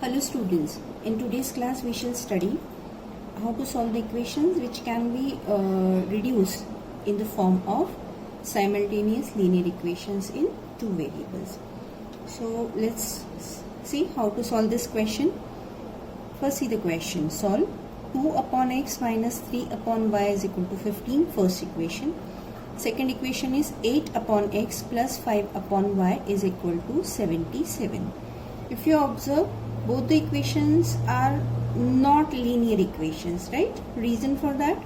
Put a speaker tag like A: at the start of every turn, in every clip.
A: Hello students, in today's class we shall study how to solve the equations which can be reduced in the form of simultaneous linear equations in two variables. So let's see how to solve this question. First see the question. Solve 2 upon x minus 3 upon y is equal to 15, first equation. Second equation is 8 upon x plus 5 upon y is equal to 77. If you observe, both the equations are not linear equations, right? Reason for that,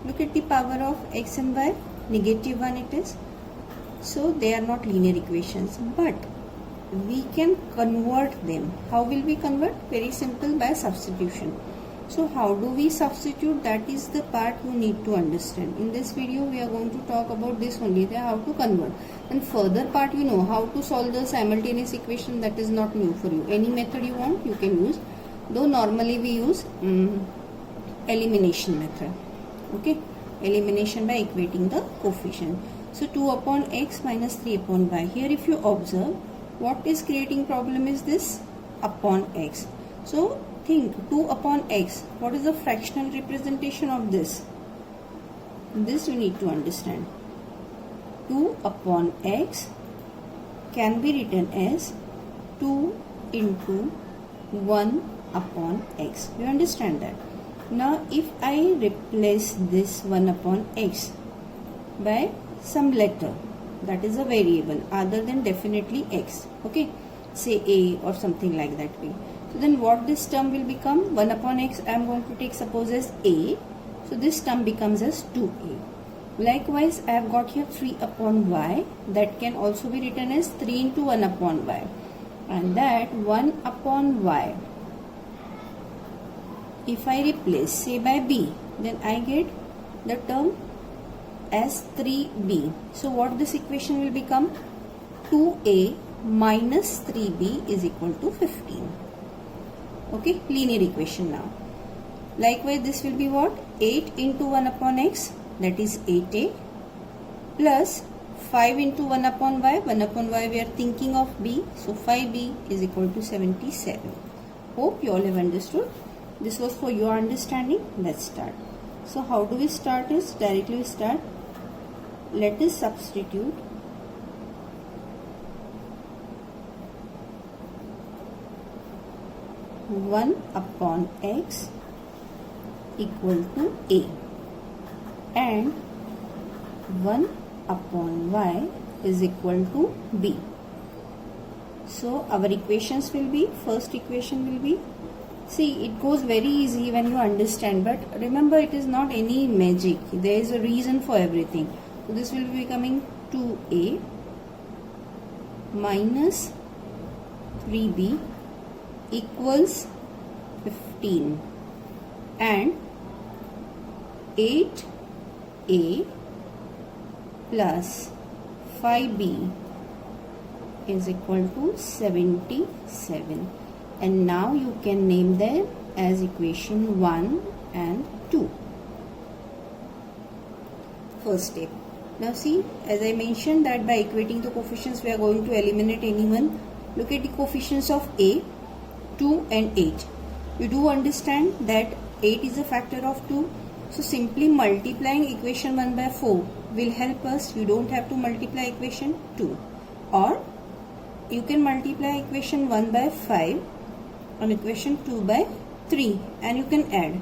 A: look at the power of x and y, -1 it is. So they are not linear equations, but we can convert them. How will we convert? Very simple, by substitution. So how do we substitute? That is the part you need to understand. In this video we are going to talk about this only, that how to convert. And further part, you know how to solve the simultaneous equation, that is not new for you. Any method you want you can use, though normally we use elimination method. Okay, elimination by equating the coefficient. So 2 upon x minus 3 upon y. Here if you observe, what is creating problem is this upon x. So think 2 upon x, what is the fractional representation of this? This you need to understand. 2 upon x can be written as 2 into 1 upon x. You understand that? Now if I replace this 1 upon x by some letter, that is a variable other than definitely x, okay, say a or something like that way. So then what this term will become? 1 upon x I am going to take suppose as a. So this term becomes as 2a. Likewise I have got here 3 upon y, that can also be written as 3 into 1 upon y. And that 1 upon y, if I replace say by b, then I get the term as 3b. So what this equation will become? 2a minus 3b is equal to 15. Okay, linear equation now. Likewise this will be what? 8 into 1 upon x, that is 8a, plus 5 into 1 upon y. 1 upon y we are thinking of b, so 5b is equal to 77. Hope you all have understood. This was for your understanding. Let's start. So how do we start is, directly we start. Let us substitute 1 upon x equal to a and 1 upon y is equal to b. So our equations will be, first equation will be, see it goes very easy when you understand, but remember it is not any magic, there is a reason for everything. So this will be becoming 2a minus 3b equals 15 and 8a plus 5b is equal to 77. And now you can name them as equation 1 and 2. First step. Now see, as I mentioned that by equating the coefficients we are going to eliminate anyone. Look at the coefficients of a, 2 and 8. You do understand that 8 is a factor of 2. So simply multiplying equation 1 by 4 will help us. You don't have to multiply equation 2. Or you can multiply equation 1 by 5 and equation 2 by 3 and you can add.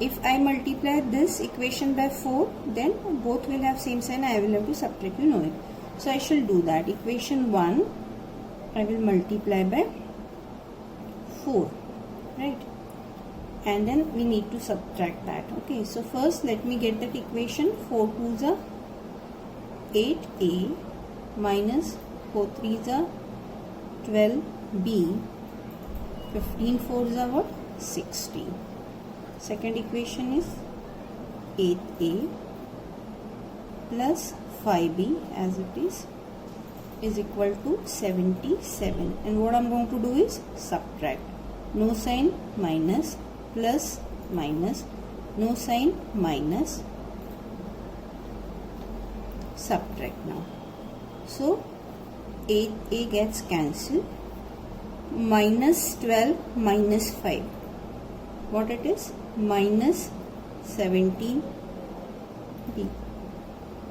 A: If I multiply this equation by 4, then both will have same sign. I will have to subtract, you know it. So I shall do that. Equation 1 I will multiply by 4, right? And then we need to subtract that. Okay, so first let me get that equation. 4 2s are 8a minus 4 3s are 12b, 15 4s are what? 60. Second equation is 8a plus 5b as it is equal to 77. And what I am going to do is subtract. No sign, minus, plus, minus, no sign, minus, subtract now. So 8a gets cancelled. minus 12 minus 5. What it is? Minus 17b.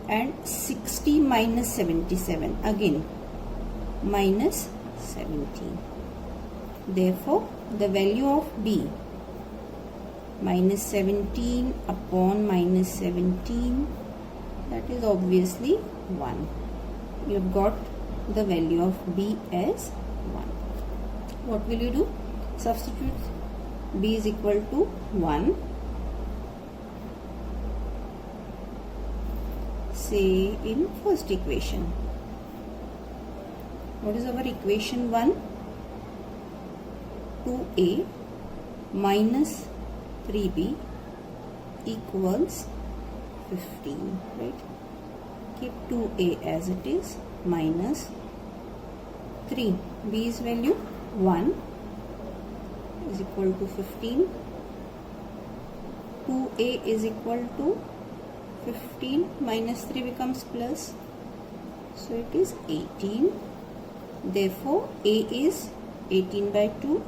A: And 60 minus 77. Again minus 17. Therefore, the value of b, minus 17 upon minus 17, that is obviously 1. You have got the value of b as 1. What will you do? Substitute b is equal to 1. Say in first equation. What is our equation 1? 2a minus 3b equals 15, right? Keep 2a as it is, minus 3, b's value 1 is equal to 15. 2a is equal to 15 minus 3 becomes plus, so it is 18. Therefore, a is 18 by 2,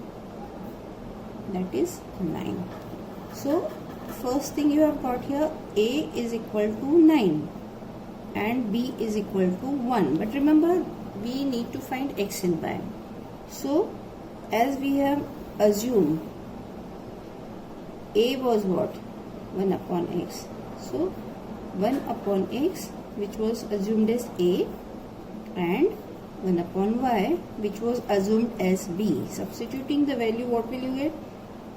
A: that is 9. So, first thing you have got here, a is equal to 9 and b is equal to 1. But remember, we need to find x and y. So, as we have assumed, a was what? 1 upon x. So, 1 upon x, which was assumed as a, and 1 upon y, which was assumed as b. Substituting the value, what will you get?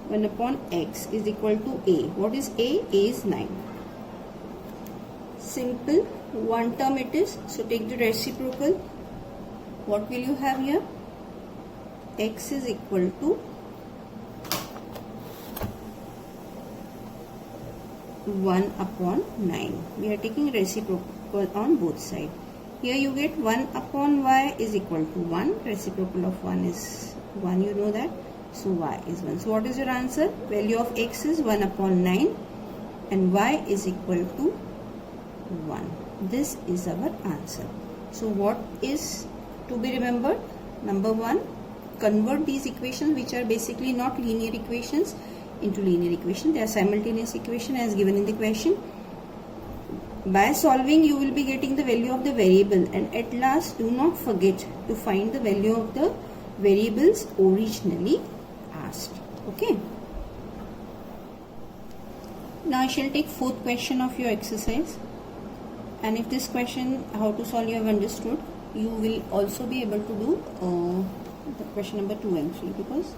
A: 1 upon x is equal to a. What is a? A is 9. Simple. One term it is. So take the reciprocal. What will you have here? X is equal to 1 upon 9. We are taking reciprocal on both sides. Here you get 1 upon y is equal to 1. Reciprocal of 1 is 1, you know that. So y is 1. So what is your answer? Value of x is 1 upon 9 and y is equal to 1. This is our answer. So what is to be remembered? Number 1, convert these equations, which are basically not linear equations, into linear equation. They are simultaneous equation as given in the question. By solving, you will be getting the value of the variable, and at last do not forget to find the value of the variables originally asked. Okay. Now I shall take fourth question of your exercise, and if this question how to solve you have understood, you will also be able to do the question number 2 and 3, because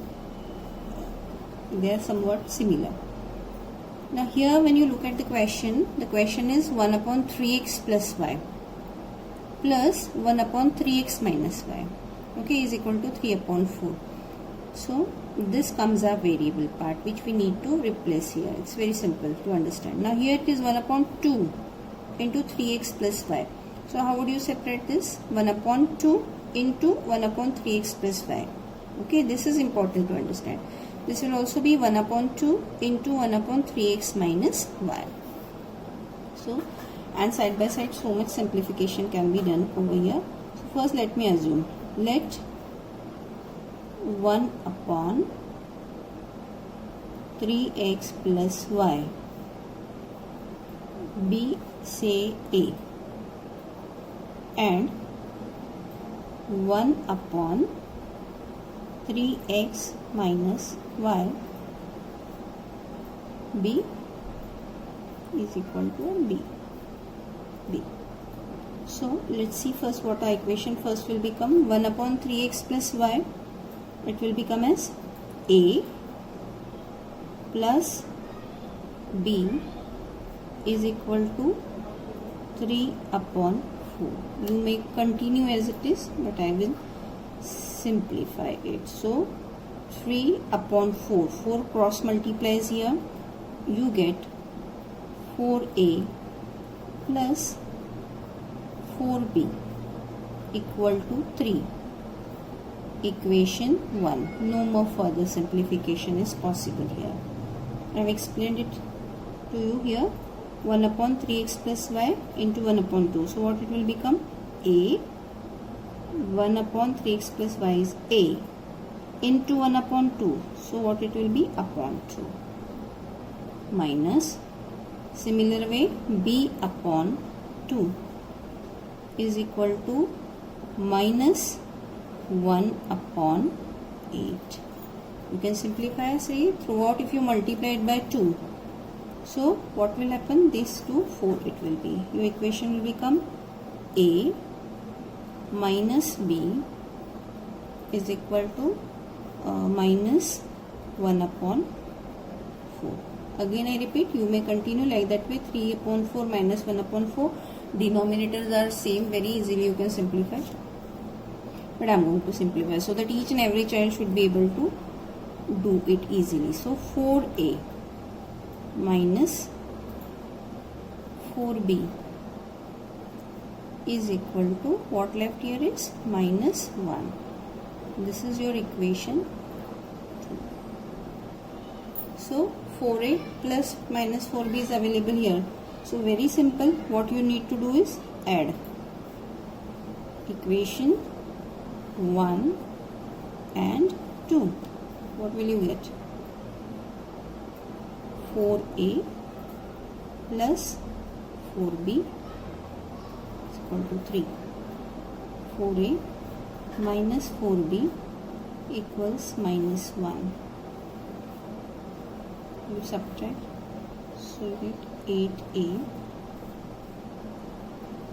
A: they are somewhat similar. Now here when you look at the question is 1 upon 3x plus y plus 1 upon 3x minus y, okay, is equal to 3 upon 4. So this comes our variable part, which we need to replace here. It's very simple to understand. Now here it is 1 upon 2 into 3x plus y. So how would you separate this? 1 upon 2 into 1 upon 3x plus y. Okay, this is important to understand. This will also be 1 upon 2 into 1 upon 3x minus y. So, and side by side, so much simplification can be done over here. So first let me assume, let 1 upon 3x plus y be, say, a, and 1 upon 3x minus y b is equal to b. So let's see first what our equation first will become. 1 upon 3x plus y, it will become as a plus b is equal to 3 upon 4. You may continue as it is, but I will simplify it. So 3 upon 4, 4 cross multiplies here, you get 4a plus 4b equal to 3. Equation 1. No more further simplification is possible here. I have explained it to you here. 1 upon 3x plus y into 1 upon 2. So what it will become? A. 1 upon 3x plus y is a into 1 upon 2. So what it will be? Upon 2. Minus, similar way, b upon 2 is equal to minus 1 upon 8. You can simplify, say throughout if you multiply it by 2. So what will happen? This to 4 it will be. Your equation will become a minus b is equal to minus 1 upon 4. Again I repeat, you may continue like that way. 3 upon 4 minus 1 upon 4. Denominators are same, very easily you can simplify. But I am going to simplify so that each and every child should be able to do it easily. So 4a minus 4b is equal to, what left here is minus 1. This is your equation 2. So 4a plus minus 4b is available here. So very simple, what you need to do is add equation 1 and 2. What will you get? 4a plus 4b is equal to 3. 4a minus 4b equals minus 1. You subtract, so you get 8a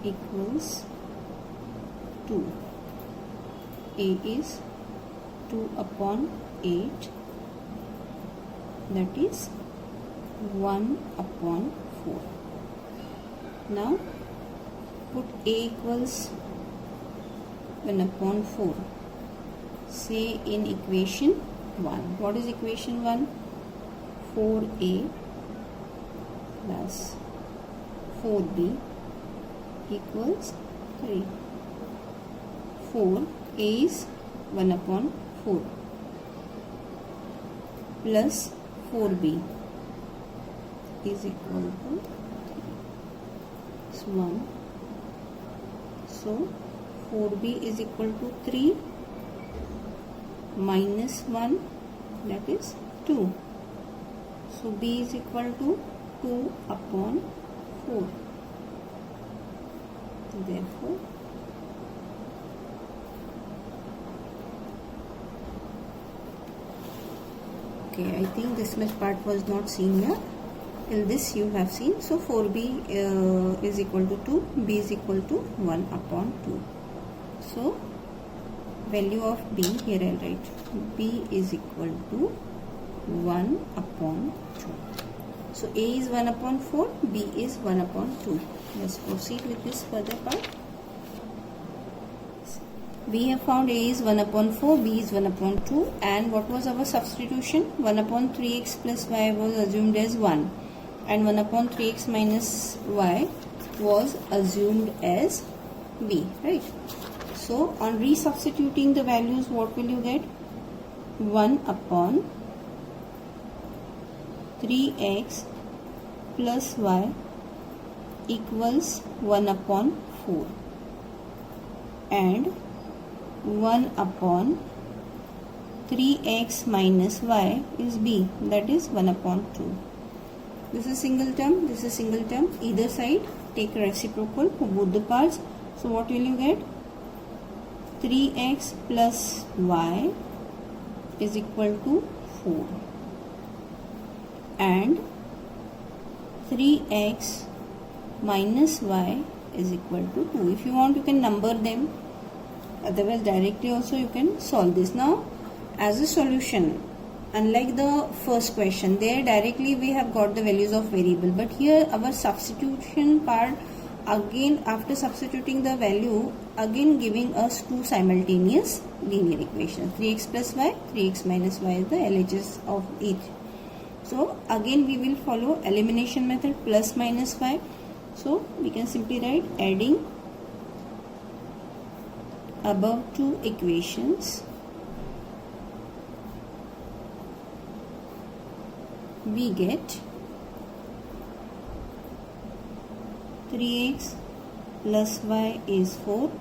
A: equals 2. A is 2 upon 8, that is 1 upon 4. Now put a equals 1 upon 4. Say in equation 1. What is equation 1? 4a plus 4b equals 3. 4, a is 1 upon 4 plus 4b is equal to 1. So 4b is equal to 3 minus 1, that is 2. So b is equal to 2 upon 4. Therefore okay, I think this much part was not seen here. Till this you have seen. So 4b is equal to 2, b is equal to 1 upon 2. So value of b, here I will write b is equal to 1 upon 2. So a is 1 upon 4, b is 1 upon 2. Let's proceed with this further part. We have found a is 1 upon 4, b is 1 upon 2, and what was our substitution? 1 upon 3x plus y was assumed as 1, and 1 upon 3x minus y was assumed as b, right? So on resubstituting the values, what will you get? 1 upon 3x plus y equals 1 upon 4, and 1 upon 3x minus y is b, that is 1 upon 2. This is single term, this is single term. Either side take reciprocal for both the parts. So what will you get? 3x plus y is equal to 4, and 3x minus y is equal to 2. If you want, you can number them. Otherwise directly also you can solve this. Now as a solution, unlike the first question, there directly we have got the values of variable, but here our substitution part, again after substituting the value, again giving us two simultaneous linear equations, 3x plus y, 3x minus y is the LHS of each. So again we will follow elimination method, plus minus y. So we can simply write adding above two equations, we get 3x plus y is 4,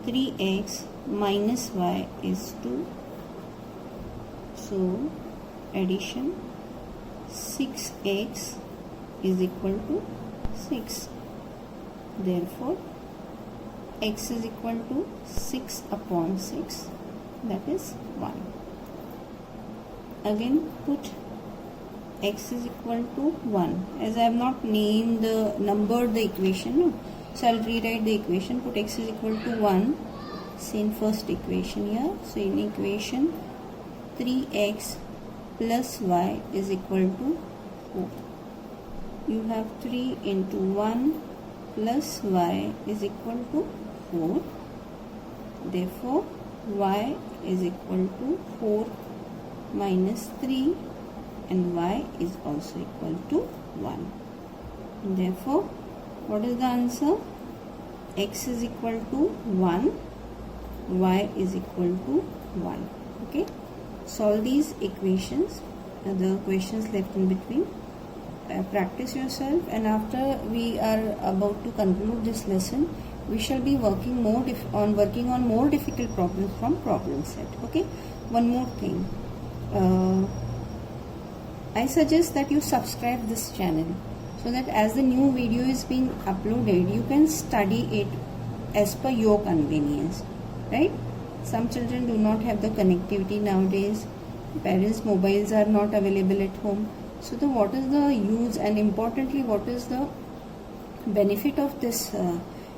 A: 3x minus y is 2. So addition 6x is equal to 6. Therefore x is equal to 6 upon 6, that is 1. Again put x is equal to 1. As I have not named the numbered the equation, no? So I will rewrite the equation. Put x is equal to 1. Same first equation here. So in equation 3x plus y is equal to 4. You have 3 into 1 plus y is equal to 4. Therefore y is equal to 4 minus 3, and y is also equal to 1. Therefore what is the answer? X is equal to 1, y is equal to 1. Okay, solve these equations, the questions left in between. Practice yourself, and after we are about to conclude this lesson, we shall be working on more difficult problems from problem set. Okay, one more thing, I suggest that you subscribe this channel so that as the new video is being uploaded, you can study it as per your convenience, right? Some children do not have the connectivity nowadays. Parents' mobiles are not available at home. So what is the use, and importantly what is the benefit of this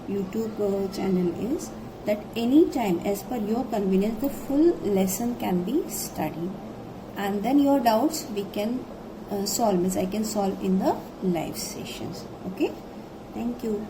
A: YouTube channel is that anytime as per your convenience the full lesson can be studied, and then your doubts we can solve, I can solve in the live sessions. Okay, thank you.